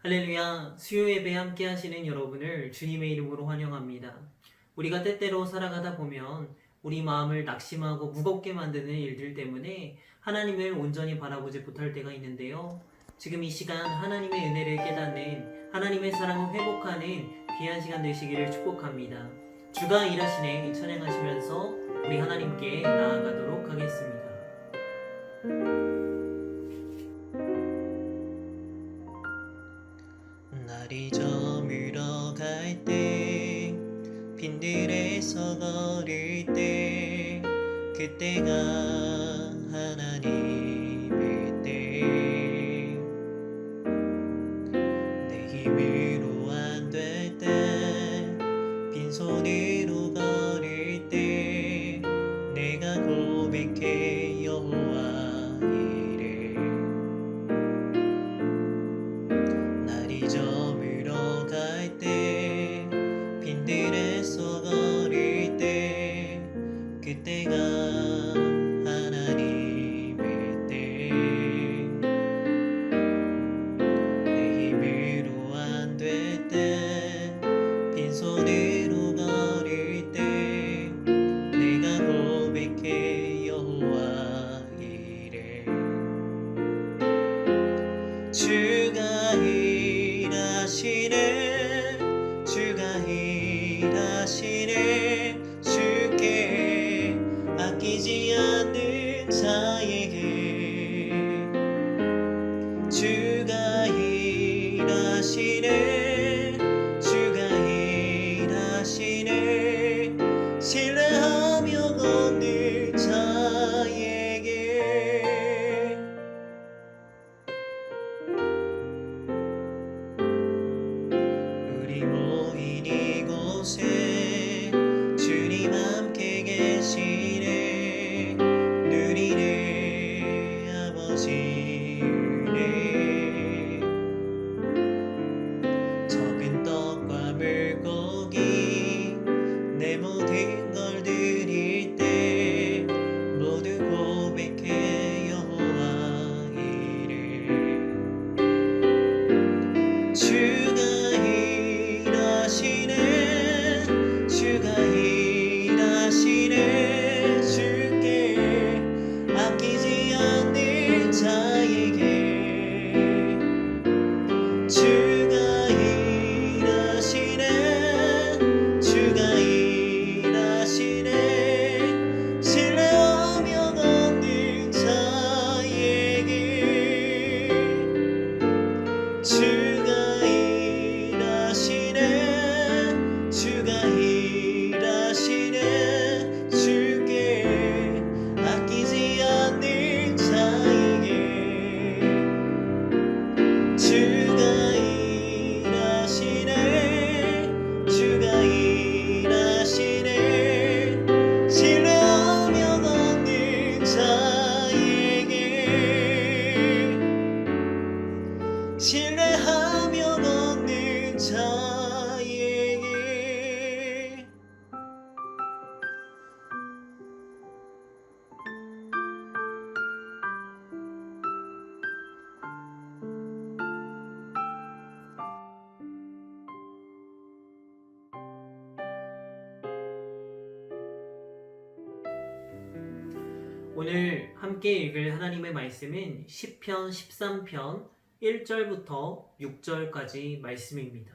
할렐루야, 수요 예배 함께 하시는 여러분을 주님의 이름으로 환영합니다. 우리가 때때로 살아가다 보면 우리 마음을 낙심하고 무겁게 만드는 일들 때문에 하나님을 온전히 바라보지 못할 때가 있는데요. 지금 이 시간 하나님의 은혜를 깨닫는, 하나님의 사랑을 회복하는 귀한 시간 되시기를 축복합니다. 주가 일하시네 찬양하시면서 우리 하나님께 나아가도록 하겠습니다. 날이 저물어 갈 때 빈들에서 걸을 때 그때가 하나님의 때 내 힘으로 안 될 때 빈손으로 걸을 때 내가 고백해 여호와 이래 날이 저물어 갈 때 빈들에서 걸을 때 그때가 하나님의 때 내 힘으로 안 될 때 빈손으로 걸을 때 내가 고백해 여호와 이래 주가 일하시네 주가 일하시네 주께 아끼지 않는 자에게 주가 일하시네 주가 일하시네 신뢰하며 걷는 자에게 우리 모인 이곳에 주님 함께 계시네 누리네 아버지 은혜 적은 떡과 물고기 내 모든 걸 드릴 때 모두 고백해 여호와 이래 주가 일하시네 주가 일하시네 주께 아끼지 않는 자에게 주가 일하시네 주가 일하시네 신뢰하며 걷는 자에게 주가 일하시네 주가 일하시네 주께 아끼지 않는 자에게 주가 일하시네 주가 일하시네 신뢰하며 걷는 자에게 신뢰하며 걷는 자에게 오늘 함께 읽을 하나님의 말씀은 시편 13편 1절부터 6절까지 말씀입니다.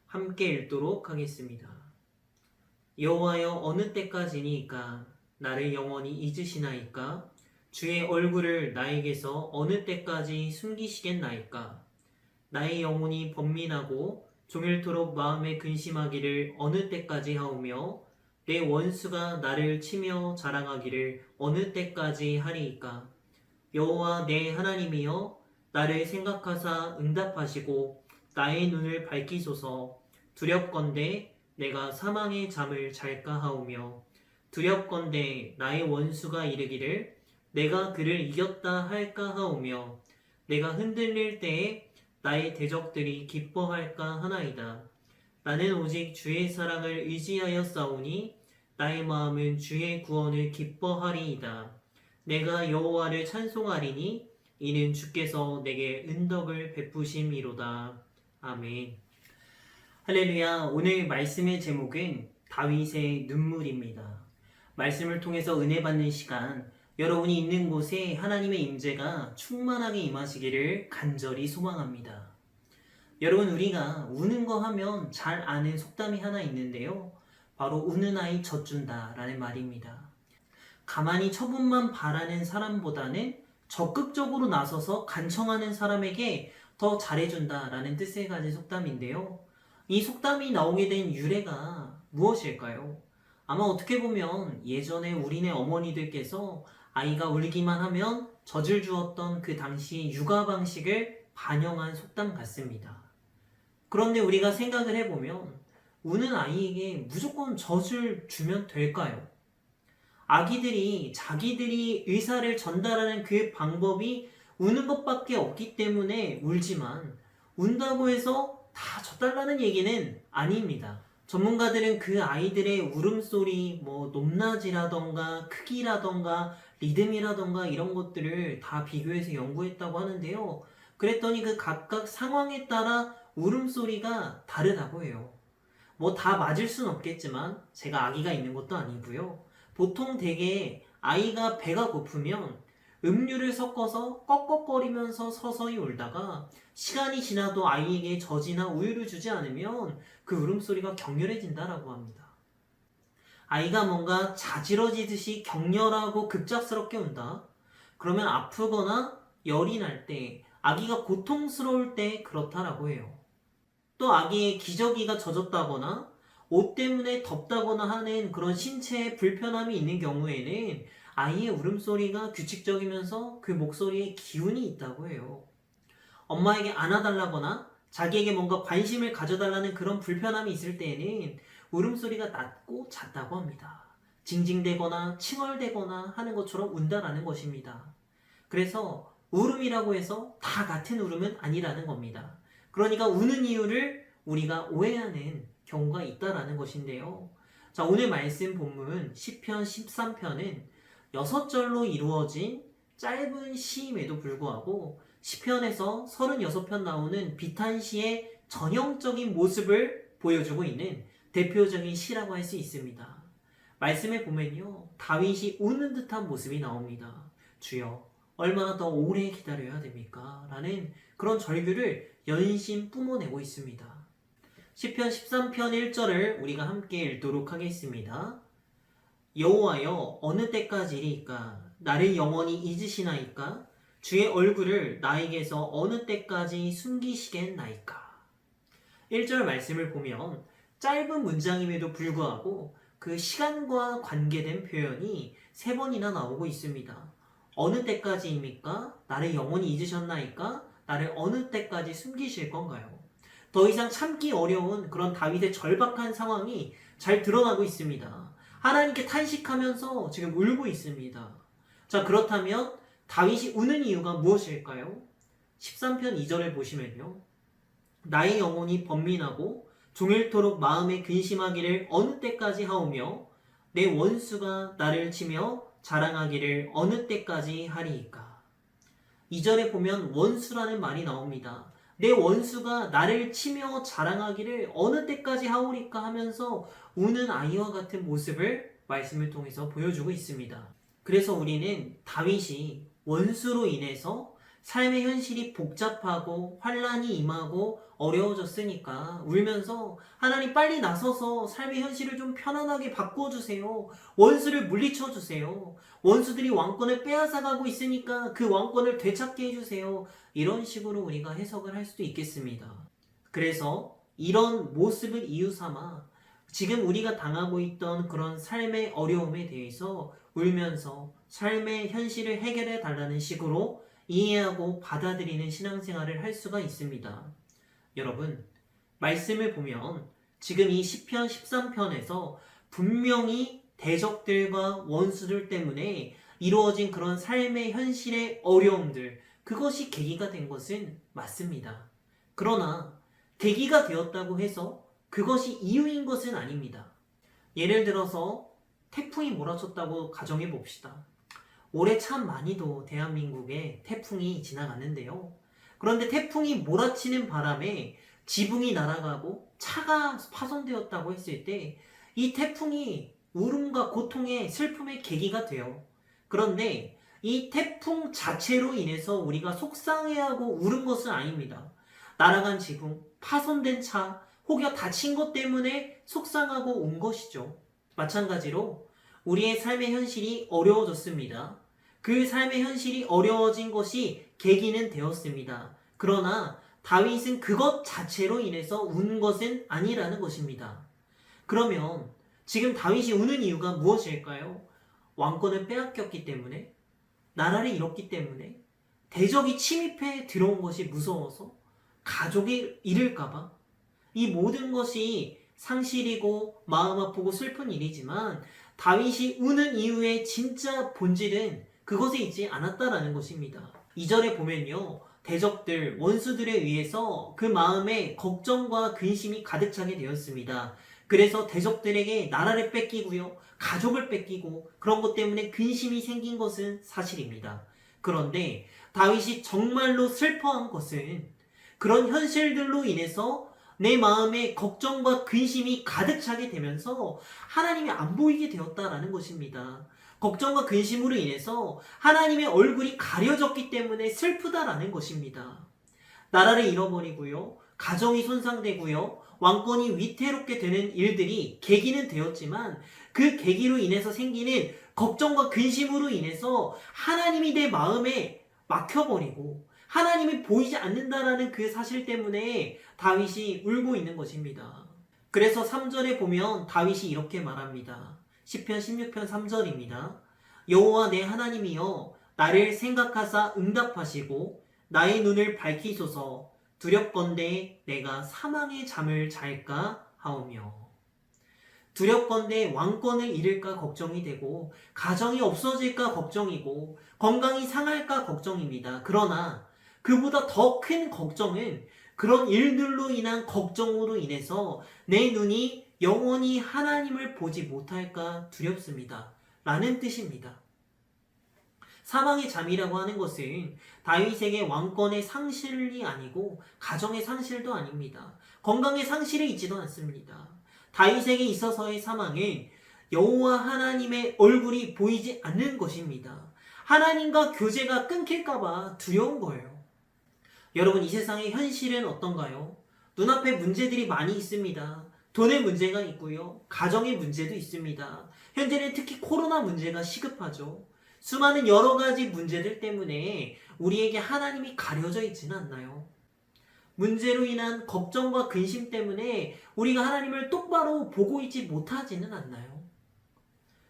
함께 읽도록 하겠습니다. 여호와여 어느 때까지니까 나를 영원히 잊으시나이까 주의 얼굴을 나에게서 어느 때까지 숨기시겠나이까 나의 영혼이 번민하고 종일토록 마음에 근심하기를 어느 때까지 하오며 내 원수가 나를 치며 자랑하기를 어느 때까지 하리이까 여호와 내 하나님이여 나를 생각하사 응답하시고 나의 눈을 밝히소서 두렵건대 내가 사망의 잠을 잘까 하오며 두렵건대 나의 원수가 이르기를 내가 그를 이겼다 할까 하오며 내가 흔들릴 때에 나의 대적들이 기뻐할까 하나이다. 나는 오직 주의 사랑을 의지하여 싸우니 나의 마음은 주의 구원을 기뻐하리이다. 내가 여호와를 찬송하리니 이는 주께서 내게 은덕을 베푸심이로다. 아멘. 할렐루야. 오늘 말씀의 제목은 다윗의 눈물입니다. 말씀을 통해서 은혜 받는 시간, 여러분이 있는 곳에 하나님의 임재가 충만하게 임하시기를 간절히 소망합니다. 여러분, 우리가 우는 거 하면 잘 아는 속담이 하나 있는데요. 바로 우는 아이 젖준다 라는 말입니다. 가만히 처분만 바라는 사람보다는 적극적으로 나서서 간청하는 사람에게 더 잘해준다 라는 뜻을 가진 속담인데요. 이 속담이 나오게 된 유래가 무엇일까요? 아마 어떻게 보면 예전에 우리네 어머니들께서 아이가 울기만 하면 젖을 주었던 그 당시의 육아 방식을 반영한 속담 같습니다. 그런데 우리가 생각을 해보면 우는 아이에게 무조건 젖을 주면 될까요? 아기들이 자기들이 의사를 전달하는 그 방법이 우는 것밖에 없기 때문에 울지만 운다고 해서 다 젖달라는 얘기는 아닙니다. 전문가들은 그 아이들의 울음소리, 높낮이라던가 크기라던가 리듬이라던가 이런 것들을 다 비교해서 연구했다고 하는데요. 그랬더니 그 각각 상황에 따라 울음소리가 다르다고 해요. 다 맞을 순 없겠지만 제가 아기가 있는 것도 아니고요. 보통 되게 아이가 배가 고프면 음료를 섞어서 꺽꺽거리면서 서서히 울다가 시간이 지나도 아이에게 젖이나 우유를 주지 않으면 그 울음소리가 격렬해진다라고 합니다. 아이가 뭔가 자지러지듯이 격렬하고 급작스럽게 운다. 그러면 아프거나 열이 날 때, 아기가 고통스러울 때 그렇다라고 해요. 또 아기의 기저귀가 젖었다거나 옷 때문에 덥다거나 하는 그런 신체에 불편함이 있는 경우에는 아이의 울음소리가 규칙적이면서 그 목소리에 기운이 있다고 해요. 엄마에게 안아달라거나 자기에게 뭔가 관심을 가져달라는 그런 불편함이 있을 때에는 울음소리가 낮고 잦다고 합니다. 징징대거나 칭얼대거나 하는 것처럼 운다라는 것입니다. 그래서 울음이라고 해서 다 같은 울음은 아니라는 겁니다. 그러니까 우는 이유를 우리가 오해하는 경우가 있다라는 것인데요. 자, 오늘 말씀 본문 시편 13편은 6절로 이루어진 짧은 시임에도 불구하고 시편에서 36편 나오는 비탄시의 전형적인 모습을 보여주고 있는 대표적인 시라고 할 수 있습니다. 말씀에 보면요, 다윗이 우는 듯한 모습이 나옵니다. 주여, 얼마나 더 오래 기다려야 됩니까? 라는 그런 절규를 연신 뿜어내고 있습니다. 시편 13편 1절을 우리가 함께 읽도록 하겠습니다. 여호와여, 어느 때까지리이까? 나를 영원히 잊으시나이까? 주의 얼굴을 나에게서 어느 때까지 숨기시겠나이까? 1절 말씀을 보면 짧은 문장임에도 불구하고 그 시간과 관계된 표현이 3번이나 나오고 있습니다. 어느 때까지입니까? 나를 영원히 잊으셨나이까? 나를 어느 때까지 숨기실 건가요? 더 이상 참기 어려운 그런 다윗의 절박한 상황이 잘 드러나고 있습니다. 하나님께 탄식하면서 지금 울고 있습니다. 자, 그렇다면 다윗이 우는 이유가 무엇일까요? 13편 2절을 보시면요. 나의 영혼이 번민하고 종일토록 마음에 근심하기를 어느 때까지 하오며 내 원수가 나를 치며 자랑하기를 어느 때까지 하리이까? 2절에 보면 원수라는 말이 나옵니다. 내 원수가 나를 치며 자랑하기를 어느 때까지 하오리까 하면서 우는 아이와 같은 모습을 말씀을 통해서 보여주고 있습니다. 그래서 우리는 다윗이 원수로 인해서 삶의 현실이 복잡하고 환란이 임하고 어려워졌으니까 울면서 하나님 빨리 나서서 삶의 현실을 좀 편안하게 바꿔주세요. 원수를 물리쳐주세요. 원수들이 왕권을 빼앗아가고 있으니까 그 왕권을 되찾게 해주세요. 이런 식으로 우리가 해석을 할 수도 있겠습니다. 그래서 이런 모습을 이유 삼아 지금 우리가 당하고 있던 그런 삶의 어려움에 대해서 울면서 삶의 현실을 해결해 달라는 식으로 이해하고 받아들이는 신앙생활을 할 수가 있습니다. 여러분, 말씀을 보면 지금 이 시편 13편에서 분명히 대적들과 원수들 때문에 이루어진 그런 삶의 현실의 어려움들, 그것이 계기가 된 것은 맞습니다. 그러나 계기가 되었다고 해서 그것이 이유인 것은 아닙니다. 예를 들어서 태풍이 몰아쳤다고 가정해 봅시다. 올해 참 많이도 대한민국에 태풍이 지나갔는데요. 그런데 태풍이 몰아치는 바람에 지붕이 날아가고 차가 파손되었다고 했을 때 이 태풍이 울음과 고통의 슬픔의 계기가 돼요. 그런데 이 태풍 자체로 인해서 우리가 속상해하고 울은 것은 아닙니다. 날아간 지붕, 파손된 차, 혹여 다친 것 때문에 속상하고 온 것이죠. 마찬가지로 우리의 삶의 현실이 어려워졌습니다. 그 삶의 현실이 어려워진 것이 계기는 되었습니다. 그러나 다윗은 그것 자체로 인해서 운 것은 아니라는 것입니다. 그러면 지금 다윗이 우는 이유가 무엇일까요? 왕권을 빼앗겼기 때문에, 나라를 잃었기 때문에, 대적이 침입해 들어온 것이 무서워서, 가족이 잃을까봐, 이 모든 것이 상실이고 마음 아프고 슬픈 일이지만 다윗이 우는 이유의 진짜 본질은 그것에 있지 않았다라는 것입니다. 2절에 보면요. 대적들, 원수들에 의해서 그 마음에 걱정과 근심이 가득 차게 되었습니다. 그래서 대적들에게 나라를 뺏기고요. 가족을 뺏기고 그런 것 때문에 근심이 생긴 것은 사실입니다. 그런데 다윗이 정말로 슬퍼한 것은 그런 현실들로 인해서 내 마음에 걱정과 근심이 가득 차게 되면서 하나님이 안 보이게 되었다라는 것입니다. 걱정과 근심으로 인해서 하나님의 얼굴이 가려졌기 때문에 슬프다라는 것입니다. 나라를 잃어버리고요. 가정이 손상되고요. 왕권이 위태롭게 되는 일들이 계기는 되었지만 그 계기로 인해서 생기는 걱정과 근심으로 인해서 하나님이 내 마음에 막혀버리고 하나님이 보이지 않는다라는 그 사실 때문에 다윗이 울고 있는 것입니다. 그래서 3절에 보면 다윗이 이렇게 말합니다. 시편 16편 3절입니다. 여호와 내 하나님이여 나를 생각하사 응답하시고 나의 눈을 밝히소서. 두렵건대 내가 사망의 잠을 잘까 하오며. 두렵건대 왕권을 잃을까 걱정이 되고 가정이 없어질까 걱정이고 건강이 상할까 걱정입니다. 그러나 그보다 더 큰 걱정은 그런 일들로 인한 걱정으로 인해서 내 눈이 영원히 하나님을 보지 못할까 두렵습니다. 라는 뜻입니다. 사망의 잠이라고 하는 것은 다윗에게 왕권의 상실이 아니고 가정의 상실도 아닙니다. 건강의 상실이 있지도 않습니다. 다윗에게 있어서의 사망은 여호와 하나님의 얼굴이 보이지 않는 것입니다. 하나님과 교제가 끊길까봐 두려운 거예요. 여러분, 이 세상의 현실은 어떤가요? 눈앞에 문제들이 많이 있습니다. 돈의 문제가 있고요. 가정의 문제도 있습니다. 현재는 특히 코로나 문제가 시급하죠. 수많은 여러 가지 문제들 때문에 우리에게 하나님이 가려져 있지는 않나요? 문제로 인한 걱정과 근심 때문에 우리가 하나님을 똑바로 보고 있지 못하지는 않나요?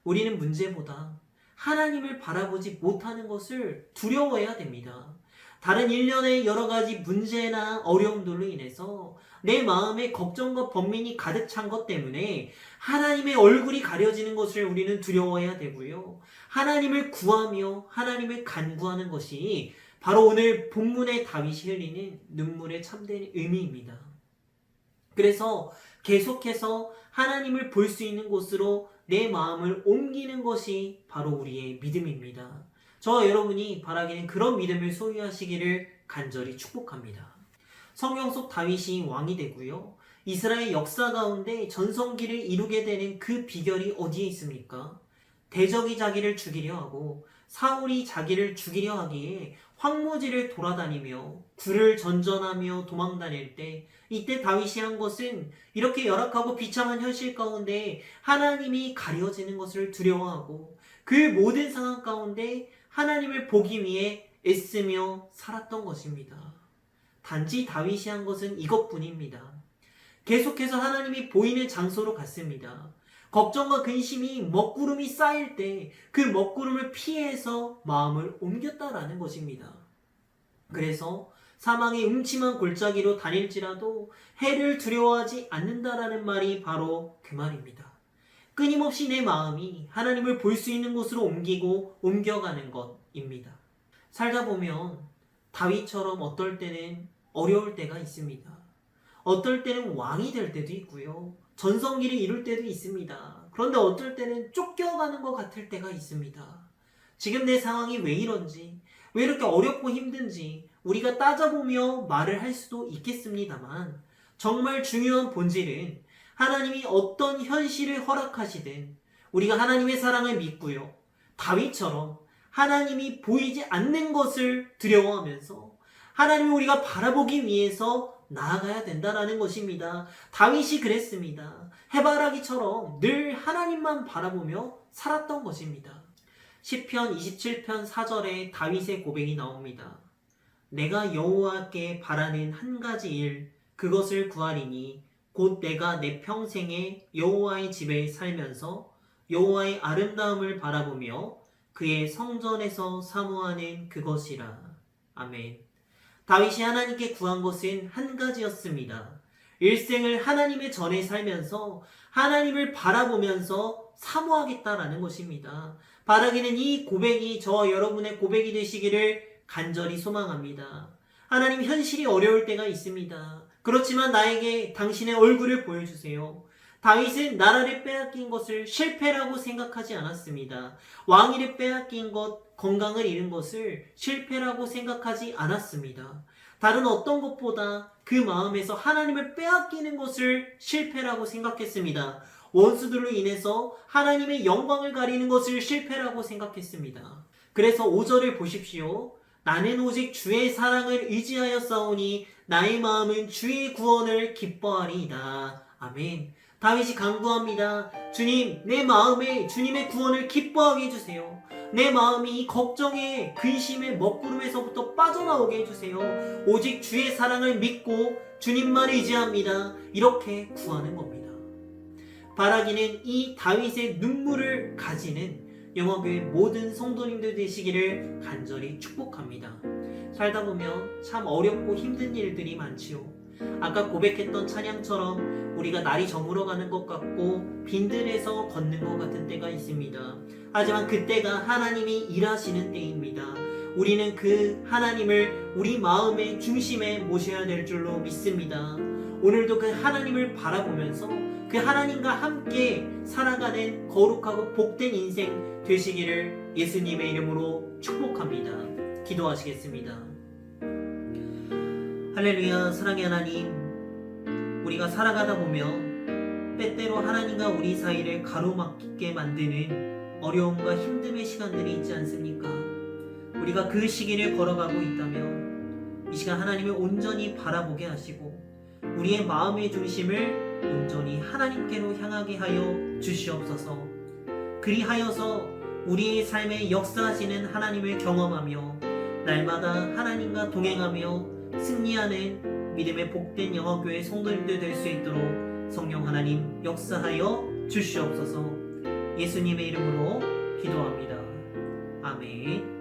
우리는 문제보다 하나님을 바라보지 못하는 것을 두려워해야 됩니다. 다른 일련의 여러 가지 문제나 어려움들로 인해서 내 마음에 걱정과 번민이 가득 찬 것 때문에 하나님의 얼굴이 가려지는 것을 우리는 두려워해야 되고요. 하나님을 구하며 하나님을 간구하는 것이 바로 오늘 본문의 다윗이 흘리는 눈물의 참된 의미입니다. 그래서 계속해서 하나님을 볼 수 있는 곳으로 내 마음을 옮기는 것이 바로 우리의 믿음입니다. 저와 여러분이 바라기는 그런 믿음을 소유하시기를 간절히 축복합니다. 성경 속 다윗이 왕이 되고요. 이스라엘 역사 가운데 전성기를 이루게 되는 그 비결이 어디에 있습니까? 대적이 자기를 죽이려 하고 사울이 자기를 죽이려 하기에 황무지를 돌아다니며 굴을 전전하며 도망다닐 때 이때 다윗이 한 것은 이렇게 열악하고 비참한 현실 가운데 하나님이 가려지는 것을 두려워하고 그 모든 상황 가운데 하나님을 보기 위해 애쓰며 살았던 것입니다. 단지 다윗이 한 것은 이것뿐입니다. 계속해서 하나님이 보이는 장소로 갔습니다. 걱정과 근심이 먹구름이 쌓일 때 그 먹구름을 피해서 마음을 옮겼다라는 것입니다. 그래서 사망의 음침한 골짜기로 다닐지라도 해를 두려워하지 않는다라는 말이 바로 그 말입니다. 끊임없이 내 마음이 하나님을 볼 수 있는 곳으로 옮겨가는 것입니다. 살다 보면 다윗처럼 어떨 때는 어려울 때가 있습니다. 어떨 때는 왕이 될 때도 있고요. 전성기를 이룰 때도 있습니다. 그런데 어떨 때는 쫓겨가는 것 같을 때가 있습니다. 지금 내 상황이 왜 이런지, 왜 이렇게 어렵고 힘든지 우리가 따져보며 말을 할 수도 있겠습니다만, 정말 중요한 본질은 하나님이 어떤 현실을 허락하시든 우리가 하나님의 사랑을 믿고요, 다윗처럼 하나님이 보이지 않는 것을 두려워하면서 하나님을 우리가 바라보기 위해서 나아가야 된다라는 것입니다. 다윗이 그랬습니다. 해바라기처럼 늘 하나님만 바라보며 살았던 것입니다. 시편 27편 4절에 다윗의 고백이 나옵니다. 내가 여호와께 바라는 한 가지 일, 그것을 구하리니 곧 내가 내 평생에 여호와의 집에 살면서 여호와의 아름다움을 바라보며 그의 성전에서 사모하는 그것이라. 아멘. 다윗이 하나님께 구한 것은 한 가지였습니다. 일생을 하나님의 전에 살면서 하나님을 바라보면서 사모하겠다라는 것입니다. 바라기는 이 고백이 저와 여러분의 고백이 되시기를 간절히 소망합니다. 하나님, 현실이 어려울 때가 있습니다. 그렇지만 나에게 당신의 얼굴을 보여주세요. 다윗은 나라를 빼앗긴 것을 실패라고 생각하지 않았습니다. 왕위를 빼앗긴 것, 건강을 잃은 것을 실패라고 생각하지 않았습니다. 다른 어떤 것보다 그 마음에서 하나님을 빼앗기는 것을 실패라고 생각했습니다. 원수들로 인해서 하나님의 영광을 가리는 것을 실패라고 생각했습니다. 그래서 5절을 보십시오. 나는 오직 주의 사랑을 의지하여 싸우니 나의 마음은 주의 구원을 기뻐하리이다. 아멘. 다윗이 간구합니다. 주님, 내 마음에 주님의 구원을 기뻐하게 해주세요. 내 마음이 이 걱정의 근심의 먹구름에서부터 빠져나오게 해주세요. 오직 주의 사랑을 믿고 주님만 의지합니다. 이렇게 구하는 겁니다. 바라기는 이 다윗의 눈물을 가지는 영화교회 모든 성도님들 되시기를 간절히 축복합니다. 살다 보면 참 어렵고 힘든 일들이 많지요. 아까 고백했던 찬양처럼 우리가 날이 저물어가는 것 같고 빈들에서 걷는 것 같은 때가 있습니다. 하지만 그때가 하나님이 일하시는 때입니다. 우리는 그 하나님을 우리 마음의 중심에 모셔야 될 줄로 믿습니다. 오늘도 그 하나님을 바라보면서 그 하나님과 함께 살아가는 거룩하고 복된 인생 되시기를 예수님의 이름으로 축복합니다. 기도하시겠습니다. 할렐루야. 사랑의 하나님, 우리가 살아가다 보면 때때로 하나님과 우리 사이를 가로막게 만드는 어려움과 힘듦의 시간들이 있지 않습니까? 우리가 그 시기를 걸어가고 있다면 이 시간 하나님을 온전히 바라보게 하시고 우리의 마음의 중심을 온전히 하나님께로 향하게 하여 주시옵소서. 그리하여서 우리의 삶에 역사하시는 하나님을 경험하며 날마다 하나님과 동행하며 승리하는 믿음의 복된 영화교회 성도님들 될 수 있도록 성령 하나님 역사하여 주시옵소서. 예수님의 이름으로 기도합니다. 아멘.